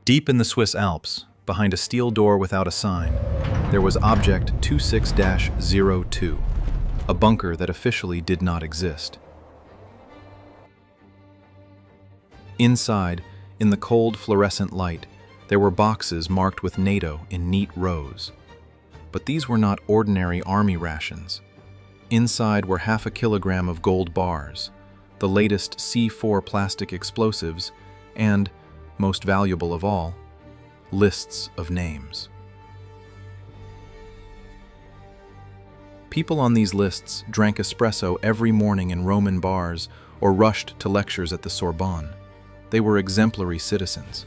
Deep in the Swiss Alps, behind a steel door without a sign, there was Object 26-02, a bunker that officially did not exist. Inside, in the cold fluorescent light, there were boxes marked with NATO in neat rows. But these were not ordinary army rations. Inside were 1/2 kilogram of gold bars, the latest C4 plastic explosives, and, most valuable of all, lists of names. People on these lists drank espresso every morning in Roman bars or rushed to lectures at the Sorbonne. They were exemplary citizens,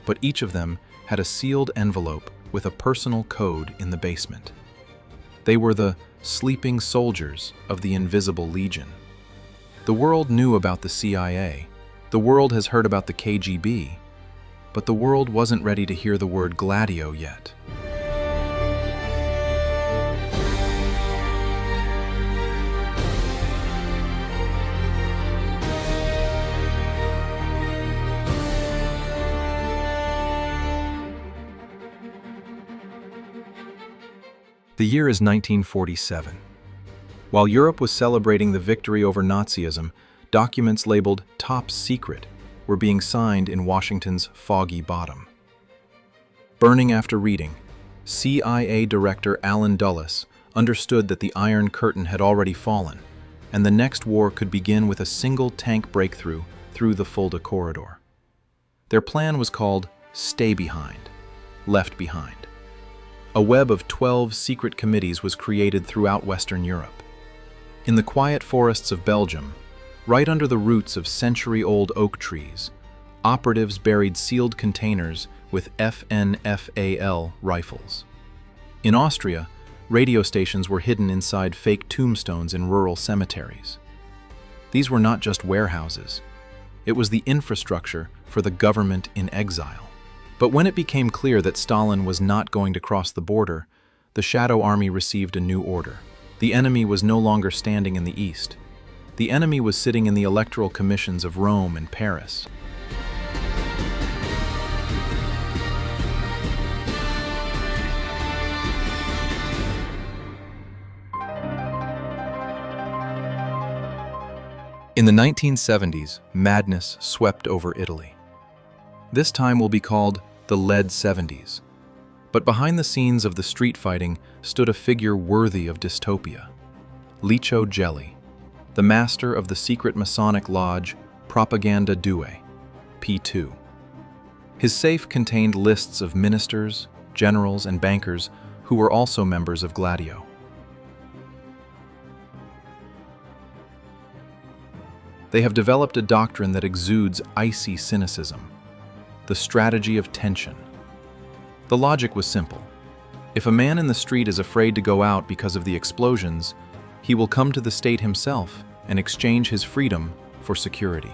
but each of them had a sealed envelope with a personal code in the basement. They were the sleeping soldiers of the Invisible Legion. The world knew about the CIA, the world has heard about the KGB, but the world wasn't ready to hear the word Gladio yet. The year is 1947. While Europe was celebrating the victory over Nazism, documents labeled Top Secret were being signed in Washington's foggy bottom. Burning after reading, CIA Director Allen Dulles understood that the Iron Curtain had already fallen, and the next war could begin with a single tank breakthrough through the Fulda Corridor. Their plan was called Stay Behind, Left Behind. A web of 12 secret committees was created throughout Western Europe. In the quiet forests of Belgium, right under the roots of century-old oak trees, operatives buried sealed containers with FNFAL rifles. In Austria, radio stations were hidden inside fake tombstones in rural cemeteries. These were not just warehouses. It was the infrastructure for the government in exile. But when it became clear that Stalin was not going to cross the border, the Shadow Army received a new order. The enemy was no longer standing in the east. The enemy was sitting in the electoral commissions of Rome and Paris. In the 1970s, madness swept over Italy. This time will be called the Lead 70s. But behind the scenes of the street fighting stood a figure worthy of dystopia. Licio Gelli, the master of the secret Masonic lodge Propaganda Due, P2. His safe contained lists of ministers, generals, and bankers who were also members of Gladio. They have developed a doctrine that exudes icy cynicism, the strategy of tension. The logic was simple. If a man in the street is afraid to go out because of the explosions, he will come to the state himself and exchange his freedom for security.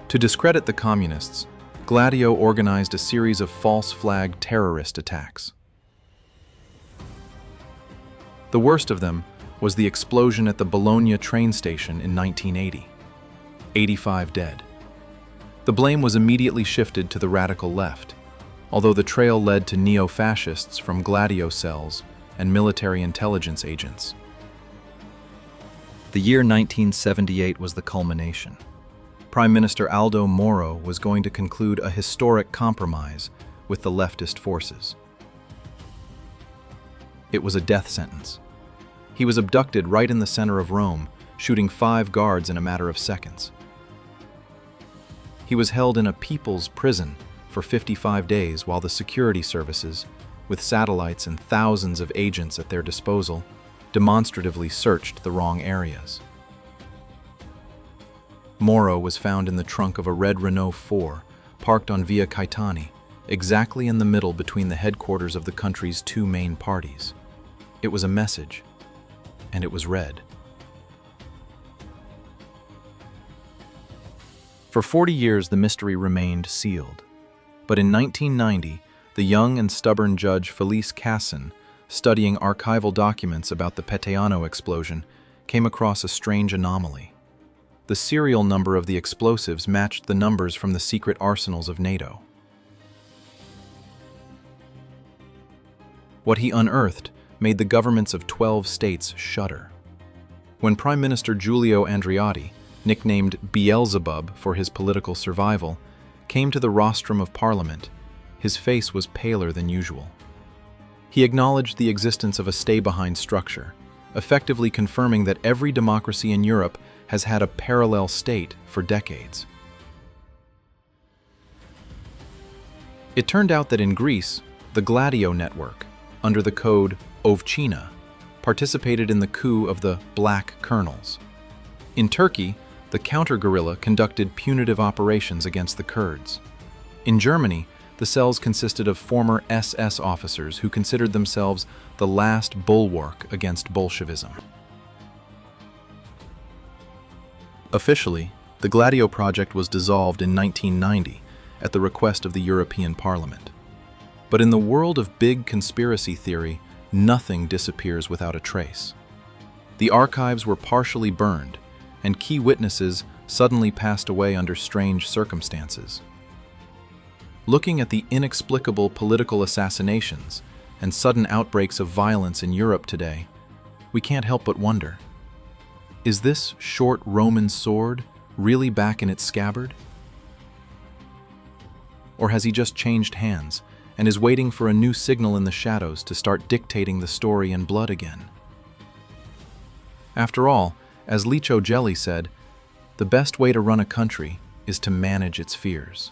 To discredit the communists, Gladio organized a series of false flag terrorist attacks. The worst of them was the explosion at the Bologna train station in 1980. 85 dead. The blame was immediately shifted to the radical left, although the trail led to neo-fascists from Gladio cells and military intelligence agents. The year 1978 was the culmination. Prime Minister Aldo Moro was going to conclude a historic compromise with the leftist forces. It was a death sentence. He was abducted right in the center of Rome, shooting 5 guards in a matter of seconds. He was held in a people's prison for 55 days while the security services, with satellites and thousands of agents at their disposal, demonstratively searched the wrong areas. Moro was found in the trunk of a red Renault 4, parked on Via Caetani, exactly in the middle between the headquarters of the country's 2 main parties. It was a message, and it was red. For 40 years, the mystery remained sealed. But in 1990, the young and stubborn judge Felice Casson, studying archival documents about the Peteano explosion, came across a strange anomaly. The serial number of the explosives matched the numbers from the secret arsenals of NATO. What he unearthed made the governments of 12 states shudder. When Prime Minister Giulio Andreotti, nicknamed Beelzebub for his political survival, came to the rostrum of Parliament, his face was paler than usual. He acknowledged the existence of a stay-behind structure, effectively confirming that every democracy in Europe has had a parallel state for decades. It turned out that in Greece, the Gladio network, under the code Ovchina, participated in the coup of the Black Colonels. In Turkey, the counter-guerrilla conducted punitive operations against the Kurds. In Germany, the cells consisted of former SS officers who considered themselves the last bulwark against Bolshevism. Officially, the Gladio project was dissolved in 1990 at the request of the European Parliament. But in the world of big conspiracy theory, nothing disappears without a trace. The archives were partially burned, and key witnesses suddenly passed away under strange circumstances. Looking at the inexplicable political assassinations and sudden outbreaks of violence in Europe today, we can't help but wonder, is this short Roman sword really back in its scabbard? Or has he just changed hands and is waiting for a new signal in the shadows to start dictating the story in blood again? After all, as Licio Gelli said, the best way to run a country is to manage its fears.